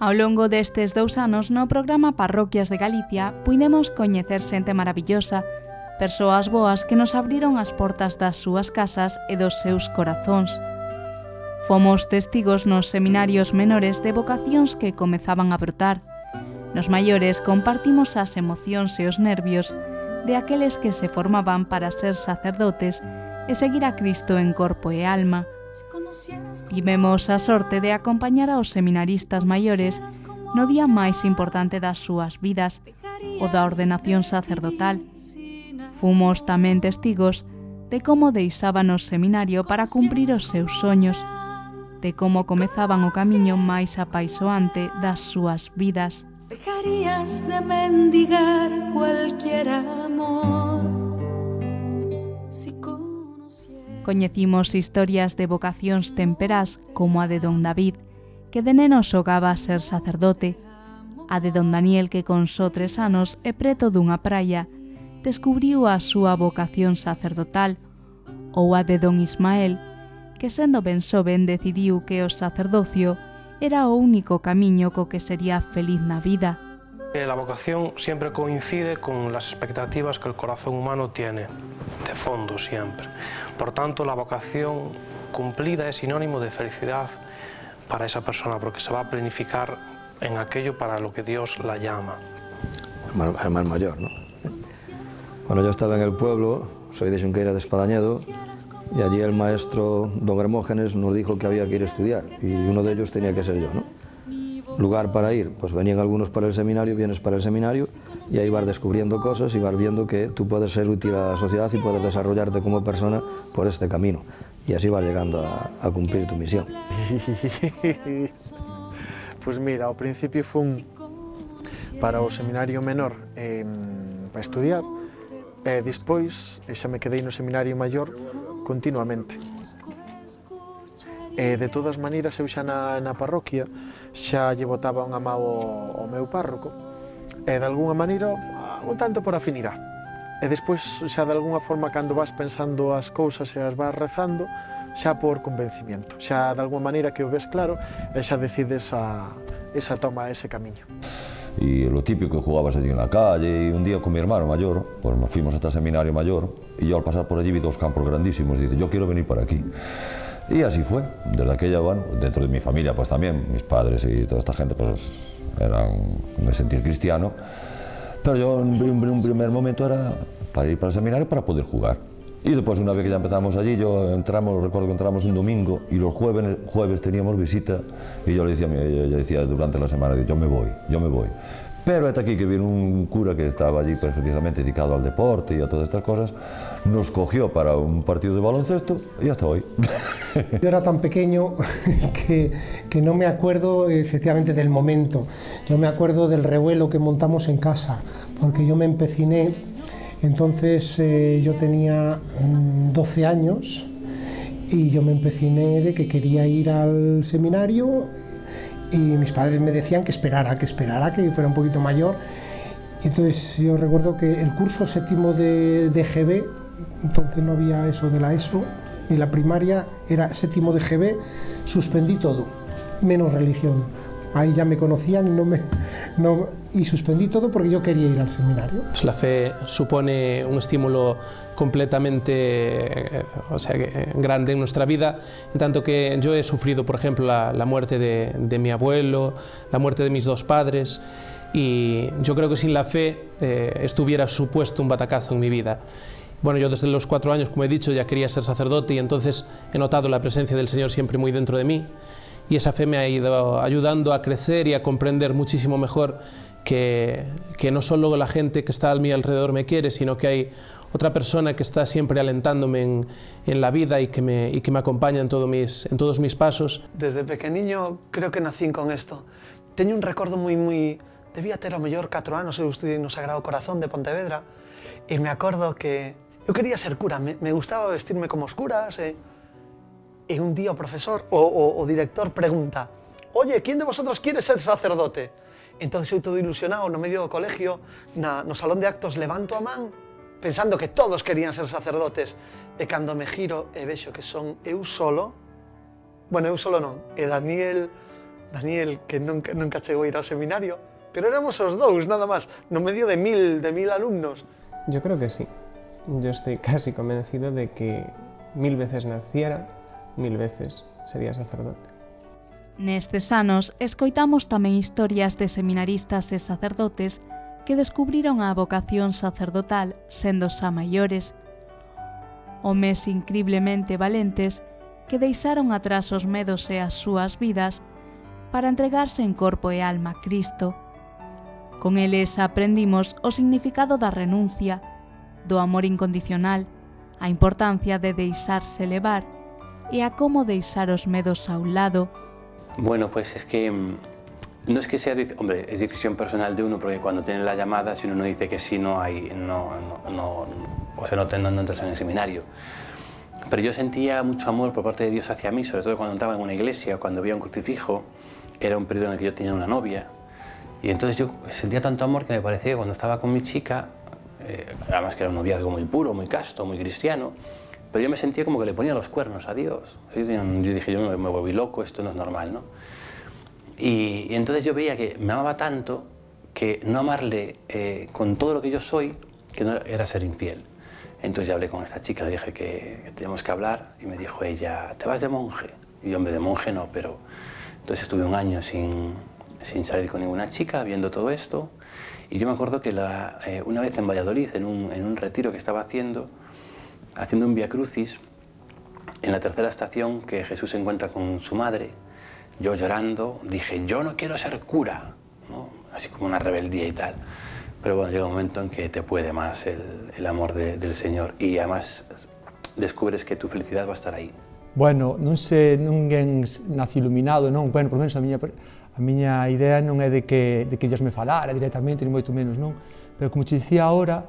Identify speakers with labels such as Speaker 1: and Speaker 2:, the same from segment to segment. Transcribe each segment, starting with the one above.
Speaker 1: Ao longo destes 2 anos no programa Parroquias de Galicia puidemos coñecer xente maravillosa, persoas boas que nos abriron as portas das súas casas e dos seus corazóns. Fomos testigos nos seminarios menores de vocacións que comezaban a brotar. Nos maiores compartimos as emocións e os nervios de aqueles que se formaban para ser sacerdotes e seguir a Cristo en corpo e alma. Tivemos a sorte de acompañar aos seminaristas maiores no día máis importante das súas vidas, o da ordenación sacerdotal. Fomos tamén testigos de como deixaban o seminario para cumprir os seus soños, de como comezaban o camiño máis apaixoante das súas vidas.
Speaker 2: Dejarías de mendigar cualquier amor.
Speaker 1: Coñecimos historias de vocacións temperás como a de don David, que de neno xogaba a ser sacerdote, a de don Daniel que con só 3 anos e preto dunha praia descubriu a súa vocación sacerdotal, ou a de don Ismael, que sendo ben xoven decidiu que o sacerdocio era o único camiño co que sería feliz na vida.
Speaker 3: La vocación siempre coincide con las expectativas que el corazón humano tiene, de fondo siempre. Por tanto, la vocación cumplida es sinónimo de felicidad para esa persona, porque se va a planificar en aquello para lo que Dios la llama.
Speaker 4: El más mayor, ¿no? Bueno, yo estaba en el pueblo, soy de Xunqueira de Espadañedo, y allí el maestro don Hermógenes nos dijo que había que ir a estudiar, y uno de ellos tenía que ser yo, ¿no? Lugar para ir, pues venían algunos para el seminario, vienes para el seminario y ahí vas descubriendo cosas y vas viendo que tú puedes ser útil a la sociedad y puedes desarrollarte como persona por este camino y así vas llegando a cumplir tu misión.
Speaker 5: Pues mira, ao principio fun para o seminario menor para estudiar e despois xa me quedei no seminario maior continuamente. De todas maneiras, eu xa na parroquia xa lle botaba unha mao ao meu párroco e de alguna maneira un tanto por afinidade. E despois xa de alguna forma cando vas pensando as cousas e as vas rezando xa por convencimiento, xa de alguna maneira que o ves claro e xa decides esa toma, ese camiño.
Speaker 6: Y lo típico que jugabas allí en la calle, y un día con mi hermano mayor, pues nos fuimos hasta el seminario mayor, y yo al pasar por allí vi 2 campos grandísimos, y dice, yo quiero venir para aquí. Y así fue, desde aquella, bueno, dentro de mi familia pues también, mis padres y toda esta gente pues eran de sentir cristiano, pero yo en un primer momento era para ir para el seminario para poder jugar. Y después una vez que ya empezamos allí, recuerdo que entramos un domingo y los jueves teníamos visita y yo le decía durante la semana, yo me voy. Pero hasta aquí que vino un cura que estaba allí pues, precisamente dedicado al deporte y a todas estas cosas, nos cogió para un partido de baloncesto y hasta hoy.
Speaker 7: Yo era tan pequeño que no me acuerdo efectivamente del momento. Yo me acuerdo del revuelo que montamos en casa, porque yo me empeciné. Entonces yo tenía 12 años y yo me empeciné de que quería ir al seminario y mis padres me decían que esperara, que fuera un poquito mayor. Entonces yo recuerdo que el curso séptimo de GB, entonces no había eso de la ESO, ni la primaria, era séptimo de GB, suspendí todo, menos religión. Ahí ya me conocían y suspendí todo porque yo quería ir al seminario.
Speaker 8: La fe supone un estímulo completamente grande en nuestra vida, en tanto que yo he sufrido, por ejemplo, la muerte de mi abuelo, la muerte de mis 2 padres, y yo creo que sin la fe esto hubiera supuesto un batacazo en mi vida. Bueno, yo desde los 4 años, como he dicho, ya quería ser sacerdote y entonces he notado la presencia del Señor siempre muy dentro de mí. Y esa fe me ha ido ayudando a crecer y a comprender muchísimo mejor que no solo la gente que está a mi alrededor me quiere, sino que hay otra persona que está siempre alentándome en la vida y que me acompaña en todos mis pasos.
Speaker 9: Desde pequeniño creo que nací con esto. Teño un recordo moi... Debía ter ao mellor 4 anos, eu estudiei no Sagrado Corazón de Pontevedra e me acordo que eu quería ser cura, me gustaba vestirme como os curas y un día o profesor o director pregunta, oye, ¿quién de vosotros quiere ser sacerdote? Entonces eu todo ilusionado no medio do colegio, no salón de actos levanto a man, pensando que todos querían ser sacerdotes, e cando me giro e vexo que son eu solo non, e Daniel Daniel, que nunca chegou a ir ao seminario, pero éramos os dous, nada máis, no medio de mil alumnos.
Speaker 10: Yo creo que sí. Yo estoy casi convencido de que 1000 veces naciera, 1000 veces sería sacerdote.
Speaker 1: Nestes anos, escoitamos tamén historias de seminaristas e sacerdotes que descubriron a vocación sacerdotal sendo xa maiores, homes incriblemente valentes que deixaron atrás os medos e as súas vidas para entregarse en corpo e alma a Cristo. Con eles aprendimos o significado da renuncia, do amor incondicional, a importancia de deixarse levar e a como deixar os medos a un lado.
Speaker 11: Bueno, pues es que no es que sea, hombre, es decisión personal de uno, porque cuando tiene la llamada, si uno no dice que sí, no entras en el seminario. Pero yo sentía mucho amor por parte de Dios hacia mí, sobre todo cuando entraba en una iglesia, cuando veía un crucifijo. Era un periodo en el que yo tenía una novia, y entonces yo sentía tanto amor que me parecía que cuando estaba con mi chica, además que era un noviazgo muy puro, muy casto, muy cristiano, pero yo me sentía como que le ponía los cuernos a Dios. Yo dije, yo me volví loco, esto no es normal, ¿no? Y entonces yo veía que me amaba tanto que no amarle con todo lo que yo soy, que no era ser infiel. Entonces ya hablé con esta chica, le dije que teníamos que hablar, y me dijo ella, ¿te vas de monje? Y yo, hombre, de monje no, pero... Entonces estuve un año sin salir con ninguna chica, viendo todo esto, y yo me acuerdo que una vez en Valladolid, en un retiro que estaba haciendo un Vía Crucis, en la tercera estación, que Jesús se encuentra con su madre, yo llorando, dije, yo no quiero ser cura, ¿no? Así como una rebeldía y tal. Pero bueno, llega un momento en que te puede más el amor del Señor, y además descubres que tu felicidad va a estar ahí.
Speaker 12: Bueno, ninguén nace iluminado, non? Bueno, por lo menos a miña idea non é de que Dios me falara directamente, ni moito menos, non? Pero como te dicía ahora,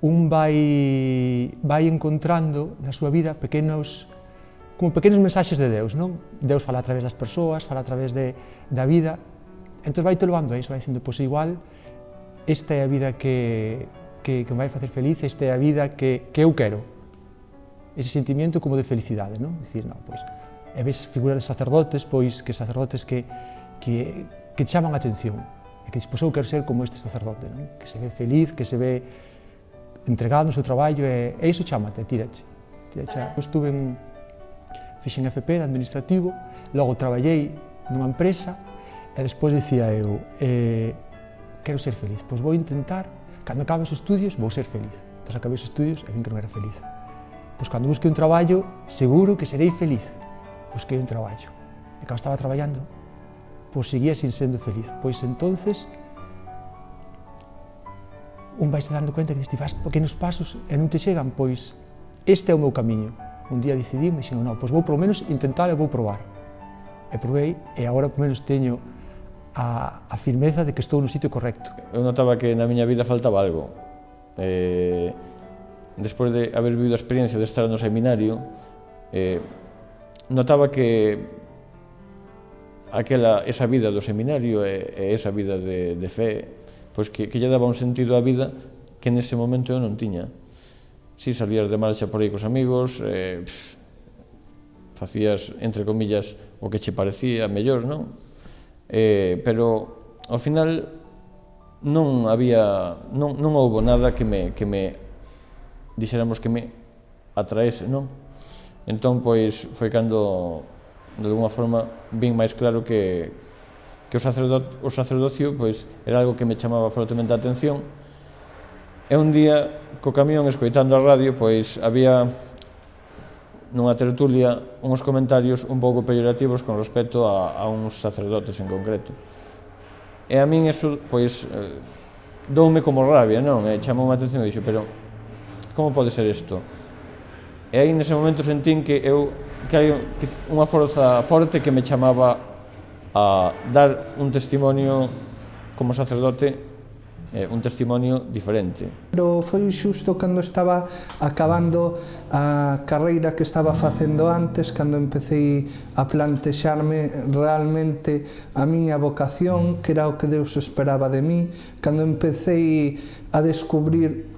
Speaker 12: un vai encontrando na súa vida pequenos mensaxes de Deus, non? Deus fala a través das persoas, fala a través da vida, entón vai te levando a iso, vai dicindo, pois igual, esta é a vida que me vai facer feliz, esta é a vida que eu quero. Ese sentimiento como de felicidade, non? Dicir, non, pois, e ves figuras de sacerdotes, pois, que te chaman a atención, e que dices, pois eu quero ser como este sacerdote, non? Que se ve feliz, que se ve entregado no seu traballo, e iso chámate, tirache. Fixen FP de administrativo, logo traballei nunha empresa, e despois dicía eu, quero ser feliz, pois vou intentar, cando acabe os estudios, vou ser feliz. Entón, acabei os estudios e vin que non era feliz. Pois cando busque un traballo, seguro que serei feliz. Busquei un traballo. E cando estaba traballando, pois seguía sin sendo feliz. Pois entonces, un vaise dando conta que ti vas pequenos pasos e non te chegan, pois este é o meu camiño. Un día decidime, dixen, non, pois vou polo menos intentar e vou probar. E probei, e agora polo menos teño a firmeza de que estou no sitio correcto.
Speaker 13: Eu notaba que na miña vida faltaba algo. Despois de haber vivido a experiencia de estar no seminario, notaba que esa vida do seminario e esa vida de fe, pois que lle daba un sentido á vida que nese momento eu non tiña. Si salías de marcha por aí cos amigos, facías, entre comillas, o que che parecía mellor, non? Pero, ao final, non houbo nada que me dixéramos que me atraese, non? Entón, pois, foi cando, de alguma forma, vin máis claro que o sacerdocio, pois, era algo que me chamaba fortemente a atención. E un día, co camión, escoitando a radio, pois, había nunha tertulia uns comentarios un pouco peyorativos con respecto a uns sacerdotes en concreto. E a min eso, pois, doume como rabia, non? E chamou a atención e dixo, pero como pode ser isto? E aí nese momento sentín que hai unha forza forte que me chamaba a dar un testimonio como sacerdote, un testimonio diferente.
Speaker 14: Pero foi xusto cando estaba acabando a carreira que estaba facendo antes, cando empecé a plantexarme realmente a miña vocación, que era o que Deus esperaba de mí, cando empecé a descubrir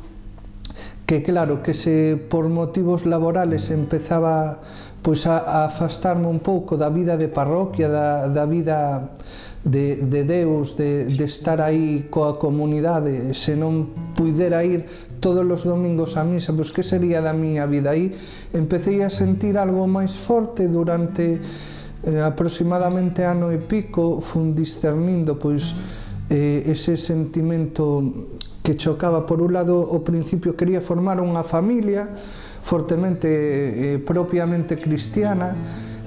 Speaker 14: que claro, que se por motivos laborales empezaba pois a afastarme un pouco da vida de parroquia, da vida de Deus, de estar aí coa comunidade, se non puidera ir todos os domingos a misa, pois que sería da miña vida? Aí empecé a sentir algo máis forte durante aproximadamente ano e pico, fun discernindo pois ese sentimento que chocaba. Por un lado, ao principio quería formar unha familia fortemente, propiamente cristiana,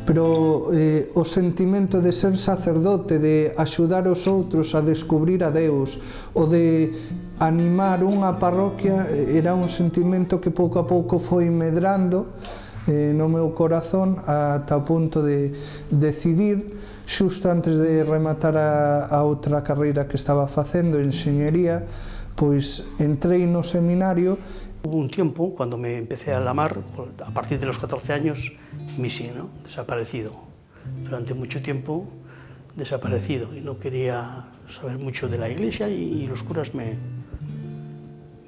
Speaker 14: pero o sentimento de ser sacerdote, de axudar os outros a descubrir a Deus, o de animar unha parroquia, era un sentimento que pouco a pouco foi medrando no meu corazón ata o punto de decidir, xusto antes de rematar a outra carreira que estaba facendo, enxeñería, pois entrei no seminario.
Speaker 15: Hubo un tiempo, cuando me empecé a amar, a partir de los 14 años, misi, ¿no? Desaparecido. Durante mucho tiempo desaparecido y no quería saber mucho de la iglesia y los curas me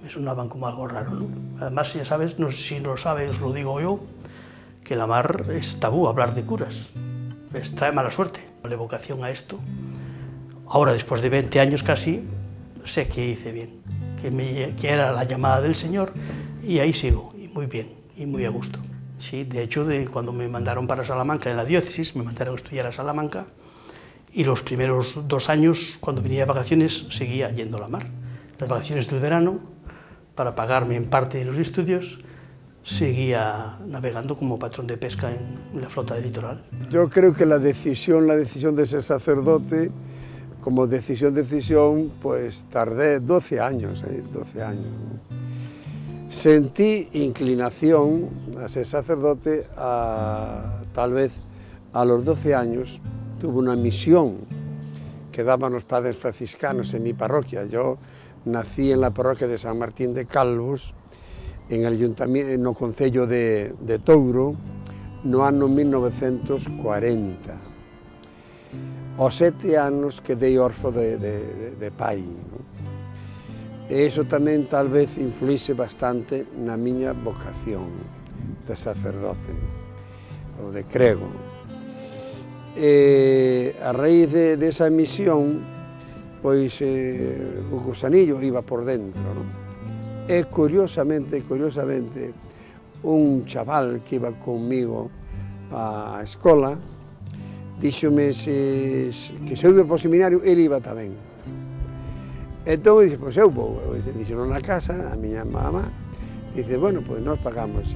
Speaker 15: sonaban como algo raro, ¿no? Además, ya sabes, no sé si lo sabes, os lo digo yo, que el amar es tabú, hablar de curas, trae mala suerte. La vocación a esto, ahora después de 20 años casi, sé que hice bien. Que era la llamada del Señor, y ahí sigo, y muy bien, y muy a gusto. Sí, de hecho, cuando me mandaron para Salamanca, en la diócesis, me mandaron a estudiar a Salamanca, y los primeros 2 años, cuando venía de vacaciones, seguía yendo a la mar. Las vacaciones del verano, para pagarme en parte los estudios, seguía navegando como patrón de pesca en la flota del litoral.
Speaker 16: Yo creo que la decisión de ser sacerdote, como decisión, pues tardé 12 años, 12 años. Sentí inclinación a ser sacerdote tal vez a los 12 años. Tuve una misión que daban los padres franciscanos en mi parroquia. Yo nací en la parroquia de San Martín de Calvos, en el ayuntamiento, no concello de Touro, no ano 1940. Aos 7 anos quedei orfo de pai. E iso tamén tal vez influíse bastante na miña vocación de sacerdote, ou de crego. E a raíz desa misión, pois o gusanillo iba por dentro, non? E curiosamente, un chaval que iba conmigo á escola, díxome que se eu iba para o seminario, ele iba tamén. Entón, dixe, pois eu vou. Dixeron na casa, a miña mamá, dice, bueno, pois nós pagamos.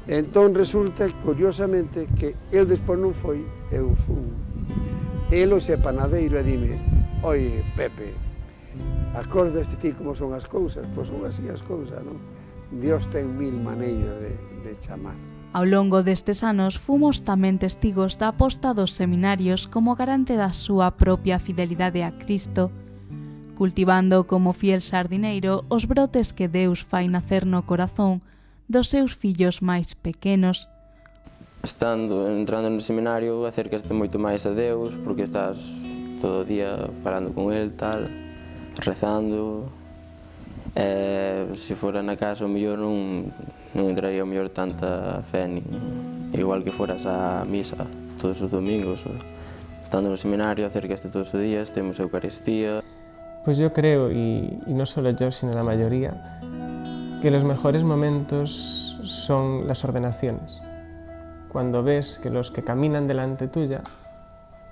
Speaker 16: Entón, resulta, curiosamente, que el despois non foi, eu fui. El, o xe panadeiro, e dime, oi, Pepe, acordaste ti como son as cousas? Pois son así as cousas, non? Dios ten 1000 maneiras de chamar.
Speaker 1: Ao longo destes anos fomos tamén testigos da aposta dos seminarios como garante da súa propia fidelidade a Cristo, cultivando como fiel sardineiro os brotes que Deus fai nacer no corazón dos seus fillos máis pequenos.
Speaker 17: Entrando no seminario, acércaste moito máis a Deus porque estás todo o día falando con el, tal, rezando. Se fora na casa, o mellor non entraría o mellor tanta fe, igual que foras á misa todos os domingos. Estando no seminario, acércaste todos os días, temos Eucaristía.
Speaker 10: Pues yo creo, y no solo yo, sino la mayoría, que los mejores momentos son las ordenaciones. Cuando ves que los que caminan delante tuya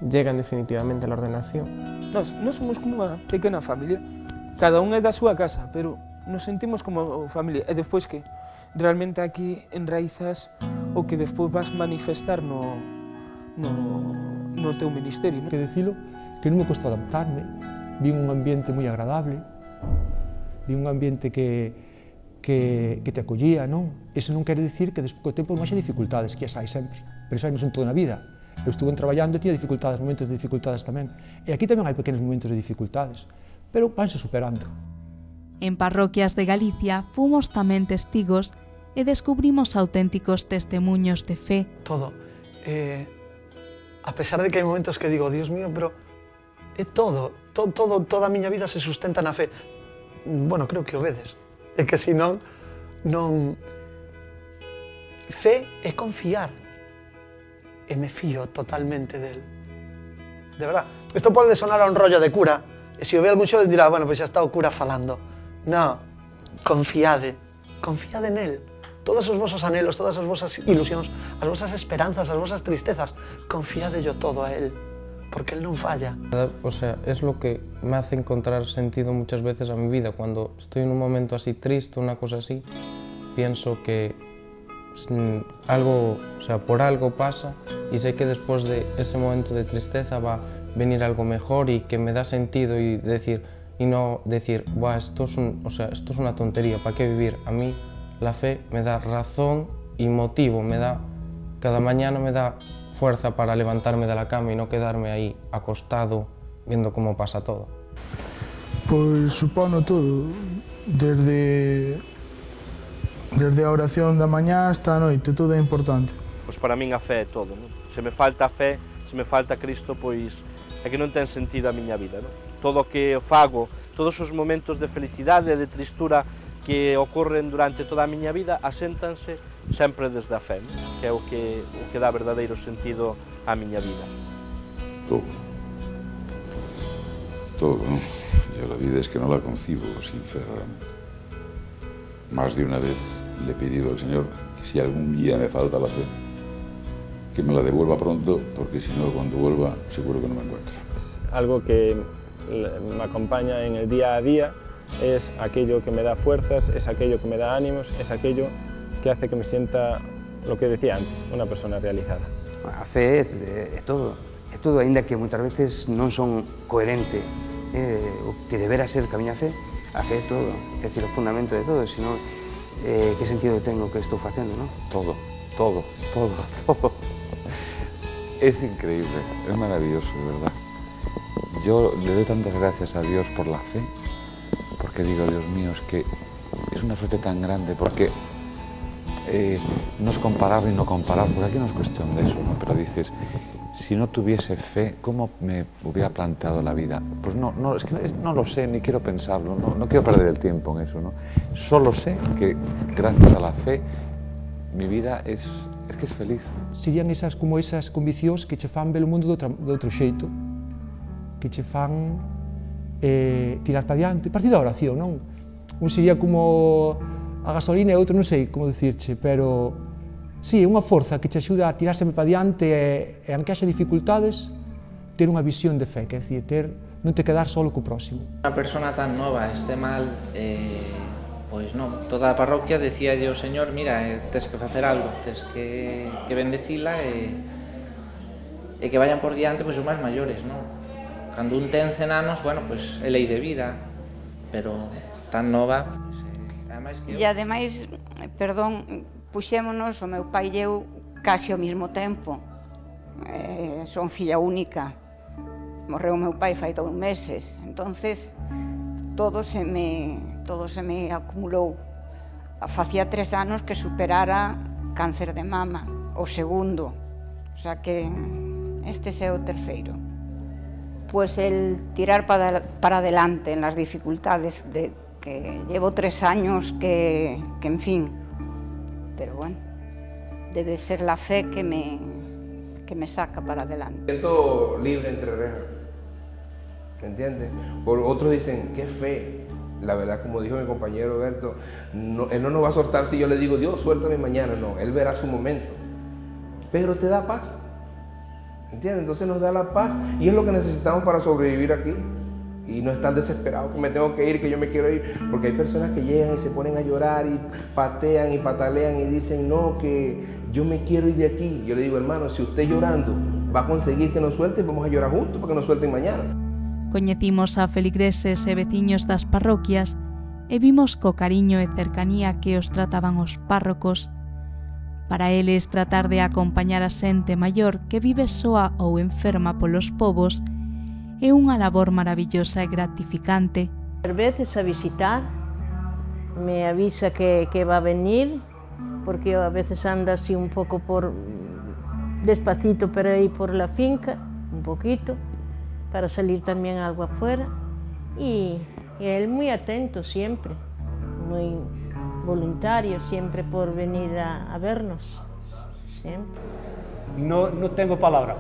Speaker 10: llegan definitivamente a la ordenación.
Speaker 18: Nós somos como unha pequena familia. Cada un é da súa casa, pero nos sentimos como familia. E despois que realmente aquí enraizas o que despois vas manifestar no teu ministerio.
Speaker 12: Que dicilo, que non me costó adaptarme. Vi un ambiente moi agradable, vi un ambiente que te acollía, non? Iso non quere dicir que despois do tempo non haxe dificultades, que as hai sempre, pero iso hai en toda a vida. Eu estuve traballando e tinha dificultades, momentos de dificultades tamén. E aquí tamén hai pequenos momentos de dificultades, pero vanse superando.
Speaker 1: En parroquias de Galicia fomos tamén testigos e descubrimos auténticos testemuños de fe.
Speaker 9: Todo. A pesar de que hai momentos que digo, Dios mío, pero é toda a miña vida se sustenta na fe. Bueno, creo que obedes. É que senón Non... Fe é confiar. E me fío totalmente del. De verdad. Isto pode sonar a un rollo de cura, e se o ve algún xoven dirá, bueno, pois xa está o cura falando. No, confiade. Confiade nel. Todos os vosos anhelos, todas as vosas ilusións, as vosas esperanzas, as vosas tristezas, confiadello todo a él, porque él non falla.
Speaker 19: O sea, es lo que me hace encontrar sentido muchas veces a mi vida. Cuando estoy en un momento así triste, una cosa así, pienso que algo, o sea, por algo pasa y sé que después de ese momento de tristeza va a venir algo mejor y que me da sentido y no decir, buah, esto es una tontería, ¿para qué vivir? A mí la fe me da razón y motivo, cada mañana me da fuerza para levantarme de la cama y no quedarme ahí acostado viendo cómo pasa todo.
Speaker 20: Pois supono todo, desde a oración da mañá hasta a noite, todo é importante.
Speaker 21: Pois para min a fe é todo, non? Se me falta a fe, se me falta Cristo, pois é que non ten sentido a miña vida, non? Todo o que fago, todos os momentos de felicidade e de tristura que ocorren durante toda a miña vida aséntanse sempre desde a fe, non? Que é o que dá verdadeiro sentido á miña vida.
Speaker 22: Todo, ¿no? Yo la vida es que no la concibo sin fe realmente. Más de una vez le he pedido al Señor que si algún día me falta la fe, que me la devuelva pronto, porque si no, cuando vuelva, seguro que no me encuentro.
Speaker 23: Algo que me acompaña en el día a día, es aquello que me da fuerzas, es aquello que me da ánimos, es aquello que hace que me sienta, lo que decía antes, una persona realizada.
Speaker 24: A fe é todo, aínda que moitas veces non son coherente o que debera ser que a miña fe, a fe é todo, é dicir, o fundamento de todo, senón que sentido tengo que estou facendo, non?
Speaker 25: Todo. Es increíble, es maravilloso, de verdad. Yo le doy tantas gracias a Dios por la fe, porque digo, Dios mío, es que es una suerte tan grande, porque no es comparar ni no comparar, porque aquí no es cuestión de eso, ¿no? Pero dices, si no tuviese fe, ¿cómo me hubiera planteado la vida? Pues es que no lo sé, ni quiero pensarlo, no quiero perder el tiempo en eso, ¿no? Solo sé que gracias a la fe mi vida es que es feliz.
Speaker 12: Serían esas conviccións que che fan ver o mundo de outro xeito, que che fan tirar para diante, partido da oración, non? Un sería como a gasolina e outro non sei como dicirche, pero sí, é unha forza que che axuda a tirarse para diante e aunque haxa dificultades, ter unha visión de fe, que é dicir, non te quedar solo co próximo.
Speaker 26: Unha persona tan nova este mal, pois non, toda a parroquia decíalle ao Señor, mira, tes que facer algo, tes que bendecila e que vayan por diante pois os máis maiores, non? Cando un ten 100 anos, bueno, pois é lei de vida, pero tan nova, ademais que...
Speaker 27: E ademais, perdón, puxémonos o meu pai e eu casi ao mesmo tempo. Son filla única. Morreu o meu pai fai 2 meses, entonces todo se me acumulou. Facía 3 anos que superara cáncer de mama, o segundo, o sea que este é o terceiro. Pues el tirar para adelante en las dificultades, de que llevo 3 años que en fin, pero bueno, debe ser la fe que me saca para adelante.
Speaker 28: Me siento libre entre rejas, ¿me entiendes? Por otros dicen, qué fe. La verdad, como dijo mi compañero Berto, él no nos va a soltar si yo le digo, Dios, suéltame mañana, no, él verá su momento, pero te da paz. ¿Entiendes? Entonces nos da la paz y es lo que necesitamos para sobrevivir aquí y no estar desesperados que me tengo que ir, que yo me quiero ir, porque hay personas que llegan y se ponen a llorar y patean y patalean y dicen no, que yo me quiero ir de aquí. Yo le digo, hermano, si usted llorando va a conseguir que nos suelten, vamos a llorar juntos para que nos suelten mañana.
Speaker 1: Coñecimos a feligreses e veciños das parroquias e vimos co cariño e cercanía que os trataban os párrocos. Para eles, tratar de acompañar a xente maior que vive soa ou enferma polos povos é unha labor maravillosa e gratificante.
Speaker 29: Veces a visitar, me avisa que va a venir, porque a veces anda así un pouco despacito por aí por la finca, un poquito, para salir tamén algo afuera, y él muy atento siempre, voluntarios, siempre por venir a vernos, siempre.
Speaker 2: No tengo palabra.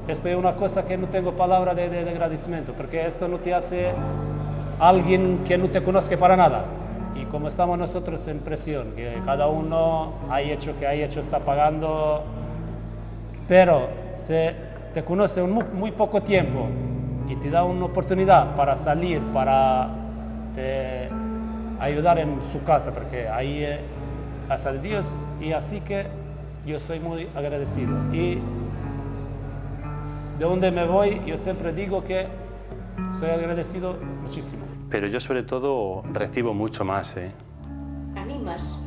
Speaker 2: Esto es una cosa que no tengo palabra de agradecimiento, porque esto no te hace alguien que no te conozca para nada. Y como estamos nosotros en presión, que cada uno ha hecho está pagando, pero se te conoce un muy poco tiempo y te da una oportunidad para salir, para te ayudar en su casa, porque ahí es casa de Dios, y así que yo soy muy agradecido. Y de donde me voy, yo siempre digo que soy agradecido muchísimo.
Speaker 3: Pero yo sobre todo recibo mucho más.
Speaker 29: ¿Animas?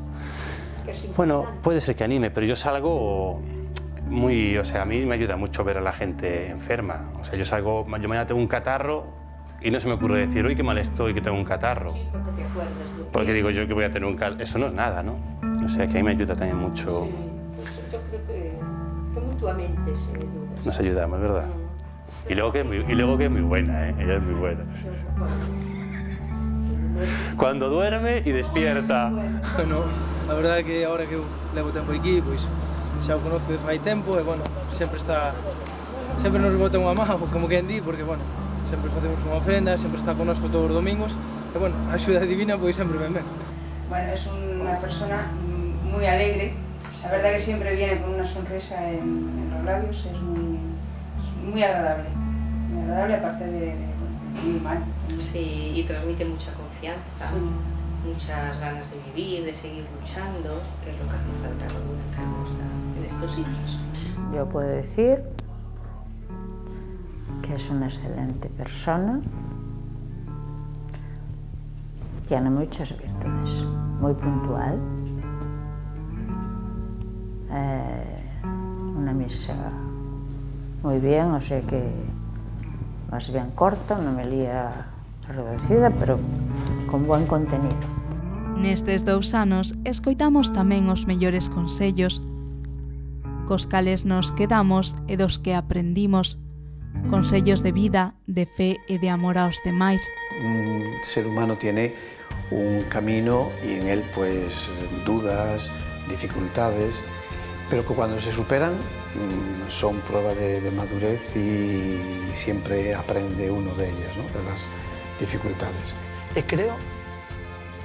Speaker 3: Bueno, puede ser que anime, pero yo salgo muy, o sea, a mí me ayuda mucho ver a la gente enferma. O sea, yo mañana tengo un catarro y no se me ocurre decir, uy, qué mal estoy, que tengo un catarro.
Speaker 29: Sí, porque te acuerdas de
Speaker 3: porque digo yo que voy a tener un catarro. Eso no es nada, ¿no? O sea, que a mí me ayuda también mucho.
Speaker 29: Sí, pues yo creo que mutuamente se ayuda.
Speaker 3: Nos ayudamos, ¿verdad? Y luego que es muy buena, ella es muy buena. Cuando duerme y despierta.
Speaker 18: Bueno, a verdade é que agora que eu levo tempo aquí, pois xa o conozco de fai tempo e, bueno, sempre nos bota unha mão, como quen di, porque, bueno, sempre facemos unha ofrenda, sempre está connosco todos os domingos e, bueno, a axuda divina pois sempre ven ben.
Speaker 4: Bueno, es una persona muy alegre, la verdad que siempre viene con una sonrisa en los labios, es muy agradable, aparte de muy humano.
Speaker 5: Sí, y transmite mucha confianza, sí. Muchas ganas de vivir, de seguir luchando, que es lo que hace falta cuando un enfermo está en estos sitios.
Speaker 29: Yo puedo decir que es una excelente persona, tiene muchas virtudes, muy puntual, una misa muy bien, o sea que más bien corta, una homilía reducida, pero con buen contenido.
Speaker 1: Nestes 2 anos, escoitamos tamén os mellores consellos, cos cales nos quedamos e dos que aprendimos, consellos de vida, de fe e de amor aos demais.
Speaker 6: Un ser humano tiene un camino y en él pues dudas, dificultades, pero que cuando se superan son prueba de madurez y siempre aprende uno de ellas, ¿no? De las dificultades.
Speaker 9: E creo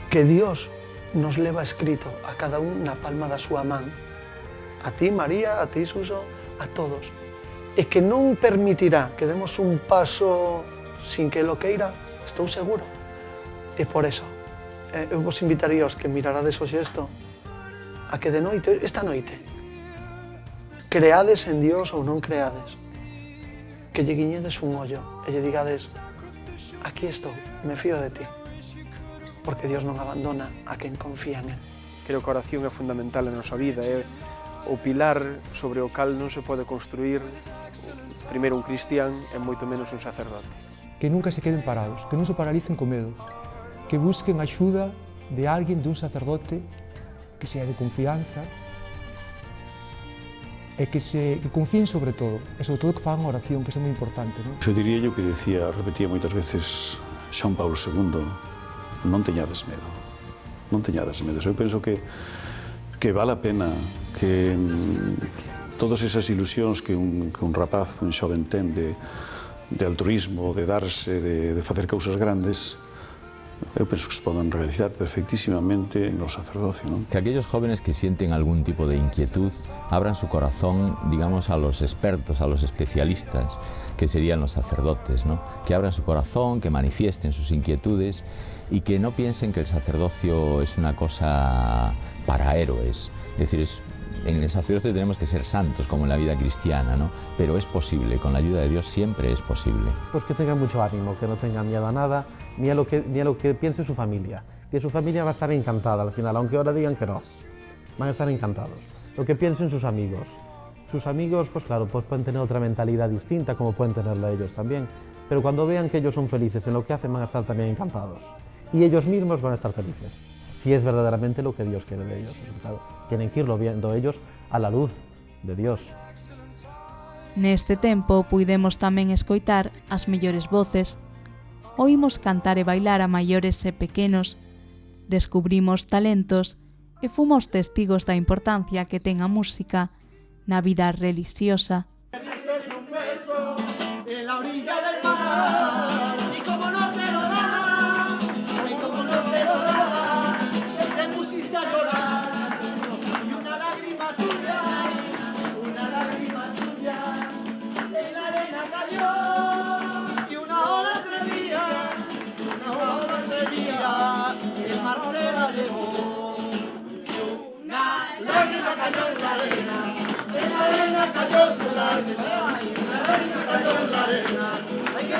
Speaker 9: que Dios nos leva escrito a cada un na palma da súa man, a ti María, a ti Suso, a todos, e que non permitirá que demos un paso sin que lo queira, estou seguro. E por eso, eu vos invitaría aos que mirarades hoxe isto, a que de noite, esta noite, creades en Dios ou non creades, que lle guiñedes un ollo e lle digades, aquí estou, me fío de ti, porque Dios non abandona a quen confía en él.
Speaker 10: Creo que a oración é fundamental na nosa vida, é o pilar sobre o cal non se pode construir primeiro un cristián e moito menos un sacerdote.
Speaker 12: Que nunca se queden parados, que non se paralicen co medo, que busquen axuda de alguén, de un sacerdote que sea de confianza, e que confíen sobre todo, e sobre todo que fagan oración, que é moi importante.
Speaker 7: Eu diría yo que repetía moitas veces Xoán Paulo II, non teñades medo, non teñades medo. Eu penso que vale a pena que todas esas ilusións que un rapaz, un xoven ten de altruismo, de darse, de facer cousas grandes, eu penso que se poden realizar perfectísimamente no sacerdocio, ¿no?
Speaker 8: Que aquellos jóvenes que sienten algún tipo de inquietud abran su corazón, digamos, a los expertos, a los especialistas, que serían los sacerdotes, ¿no? Que abran su corazón, que manifiesten sus inquietudes y que no piensen que el sacerdocio es una cosa para héroes. Es decir, en el sacerdocio tenemos que ser santos, como en la vida cristiana, ¿no? Pero es posible, con la ayuda de Dios siempre es posible.
Speaker 11: Pues que tengan mucho ánimo, que no tengan miedo a nada, ni a lo que piense su familia. Que su familia va a estar encantada al final, aunque ahora digan que no. Van a estar encantados. Lo que piensen sus amigos. Sus amigos, pues claro, pues pueden tener otra mentalidad distinta, como pueden tenerla ellos también. Pero cuando vean que ellos son felices en lo que hacen, van a estar también encantados. Y ellos mismos van a estar felices, si es verdaderamente lo que Dios quiere de ellos. Claro, tienen que irlo viendo ellos a la luz de Dios.
Speaker 1: Neste tempo puidemos tamén escoitar as mellores voces, oímos cantar e bailar a maiores e pequenos, descubrimos talentos e fomos testigos da importancia que ten a música na vida religiosa.
Speaker 13: En la orilla del mar, y como no te lo daba, y como no te lo daba, te pusiste a llorar, y una lágrima tuya, en la arena cayó, y una ola atrevía, el mar se la llevó, y una lágrima cayó en la arena cayó tu lágrima. En la arena, ay que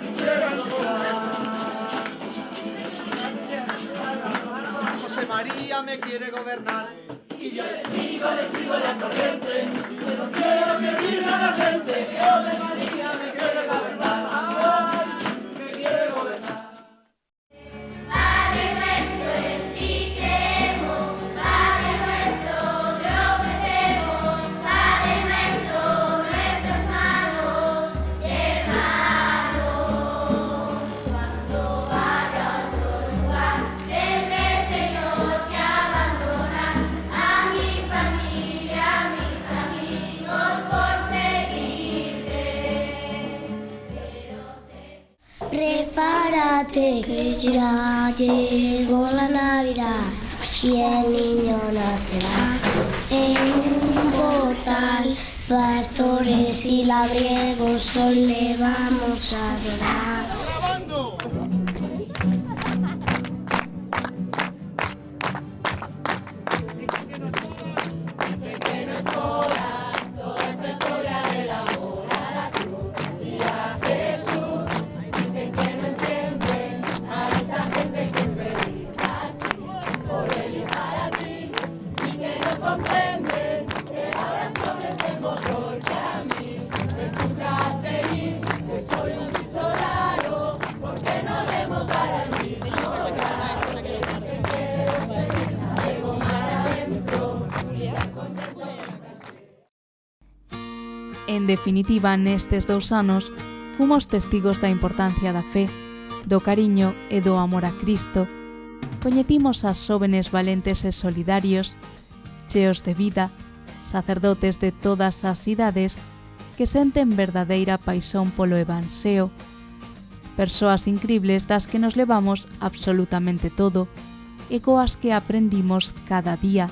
Speaker 13: quisiera llorar. José María me quiere gobernar y yo le sigo la corriente. Pero quiero que viva la gente que José María me quiere gobernar. Ay, me quiere gobernar. Padre nuestro, en ti creemos. Padre nuestro, te ofrecemos. Padre nuestro, nuestras manos.
Speaker 14: Prepárate que ya llegó la Navidad y el niño nacerá en un portal. Pastores y labriegos hoy le vamos a adorar.
Speaker 1: En definitiva, nestes 2 anos, fomos testigos da importancia da fe, do cariño e do amor a Cristo. Coñecimos as xóvenes valentes e solidarios, cheos de vida, sacerdotes de todas as idades que senten verdadeira paixón polo evanxeo, persoas incribles das que nos levamos absolutamente todo e coas que aprendimos cada día,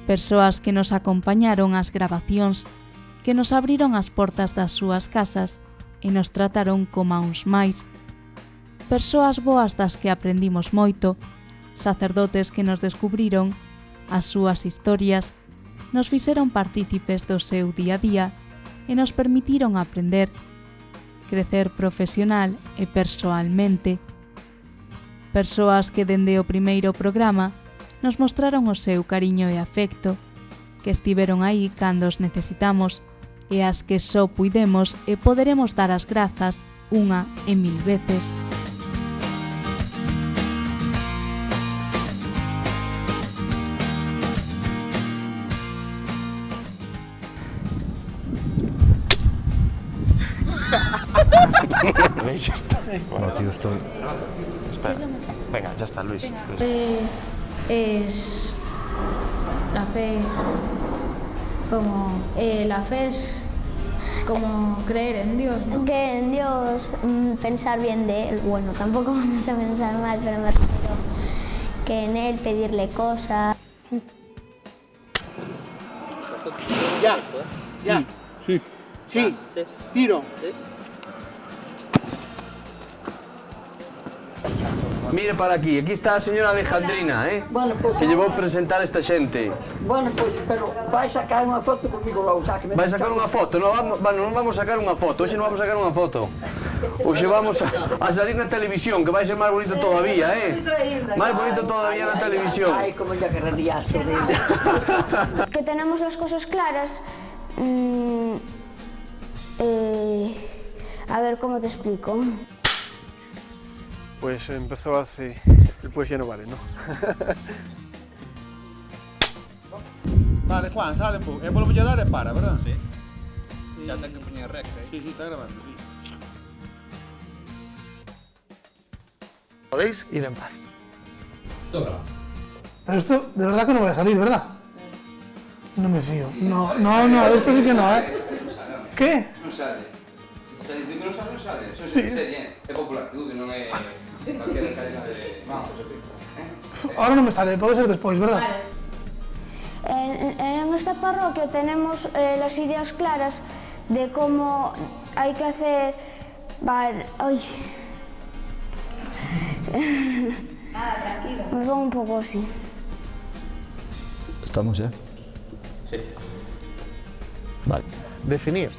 Speaker 1: persoas que nos acompañaron ás gravacións, que nos abriron as portas das súas casas e nos trataron como a uns máis, persoas boas das que aprendimos moito, sacerdotes que nos descubriron as súas historias, nos fixeron partícipes do seu día a día e nos permitiron aprender, crecer profesional e persoalmente. Persoas que dende o primeiro programa nos mostraron o seu cariño e afecto, que estiveron aí cando os necesitamos e as que só puidemos e poderemos dar as grazas unha e 1000 veces.
Speaker 3: ¿Veis? Ya está. Bueno, tío, estoy... Espera. Venga, ya está, Luis.
Speaker 15: Es la fe como la fe es como creer en Dios, ¿no?
Speaker 14: Creer en Dios, pensar bien de Él. Bueno, tampoco vamos a pensar mal, pero me refiero que en Él pedirle cosas.
Speaker 16: Ya, ya. Sí. Sí, tiro.
Speaker 17: Mire para aquí está a señora Alejandrina,
Speaker 16: Bueno, pues,
Speaker 17: que llevou presentar esta xente.
Speaker 16: Bueno, pues, pero vai sacar unha foto comigo logo, sáqueme.
Speaker 17: Vai sacar unha foto? Non vamos sacar unha foto, hoxe non vamos sacar unha foto. Hoxe vamos a salir na televisión, que vai ser máis bonito todavía, Máis bonito todavía na televisión.
Speaker 16: Ai, como ya querrías tú.
Speaker 14: Que tenemos las cosas claras. A ver, ¿cómo te explico?
Speaker 19: Pues empezó hace... El poesía no vale, ¿no?
Speaker 20: Vale, Juan, sale un poco. Por lo que dar es para, ¿verdad?
Speaker 21: Sí. Ya tengo que poner rec,
Speaker 20: Sí, está grabando, sí.
Speaker 9: Podéis ir en paz.
Speaker 20: Toca.
Speaker 9: Pero esto, de verdad que no voy a salir, ¿verdad? No me fío. No, esto sí que no, ¿eh? ¿Qué?
Speaker 21: Non sale. Se está dicindo que non sale, non sale. Eso
Speaker 9: Sí.
Speaker 21: é serie, é popular, tú, que non é cualquier cadena de... Vamos,
Speaker 9: Ahora no me sale, puede ser después, ¿verdad?
Speaker 14: En esta parroquia tenemos las ideas claras de cómo hay que hacer... Ay. Me pongo un poco así.
Speaker 8: ¿Estamos ya?
Speaker 21: Sí.
Speaker 8: Vale.
Speaker 9: Definir.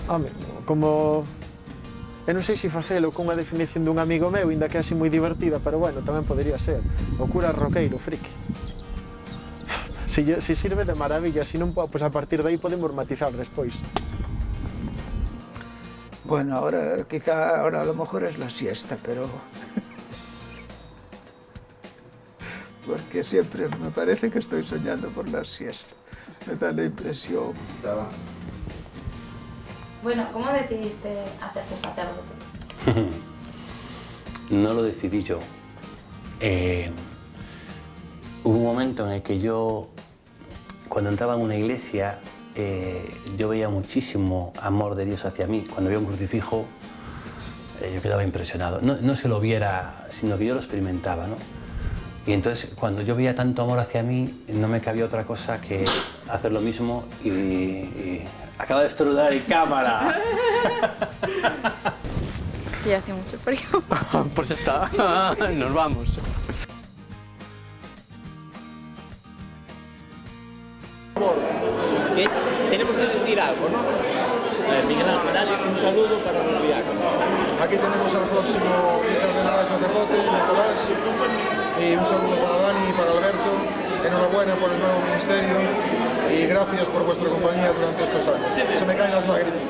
Speaker 9: Home, como... Eu non sei se facelo cunha definición dun amigo meu, ainda que é así moi divertida, pero bueno, tamén podería ser. O cura roqueiro, friki. Si sirve de maravilla, si non, pues a partir de aí podemos matizar despois.
Speaker 2: Bueno, ahora quizá a lo mejor es la siesta, pero... Porque siempre me parece que estoy soñando por la siesta. Me da la impresión.
Speaker 15: Bueno, ¿cómo decidiste hacerte sacerdote?
Speaker 3: No lo decidí yo. Hubo un momento en el que yo, cuando entraba en una iglesia, yo veía muchísimo amor de Dios hacia mí. Cuando veía un crucifijo, yo quedaba impresionado. No se lo viera, sino que yo lo experimentaba, ¿no? Y entonces, cuando yo veía tanto amor hacia mí, no me cabía otra cosa que hacer lo mismo y acaba de estornudar en cámara.
Speaker 15: Y hace mucho frío.
Speaker 9: Pues está, nos vamos.
Speaker 18: Tenemos que decir algo, ¿no? Miguel Ángel, dale un saludo para los diáconos.
Speaker 20: Aquí tenemos al próximo que se ordenará el sacerdote, Nicolás. Y un saludo para Dani y para Alberto. Enhorabuena por el nuevo ministerio y gracias por vuestra compañía durante estos años. Se me caen las lágrimas.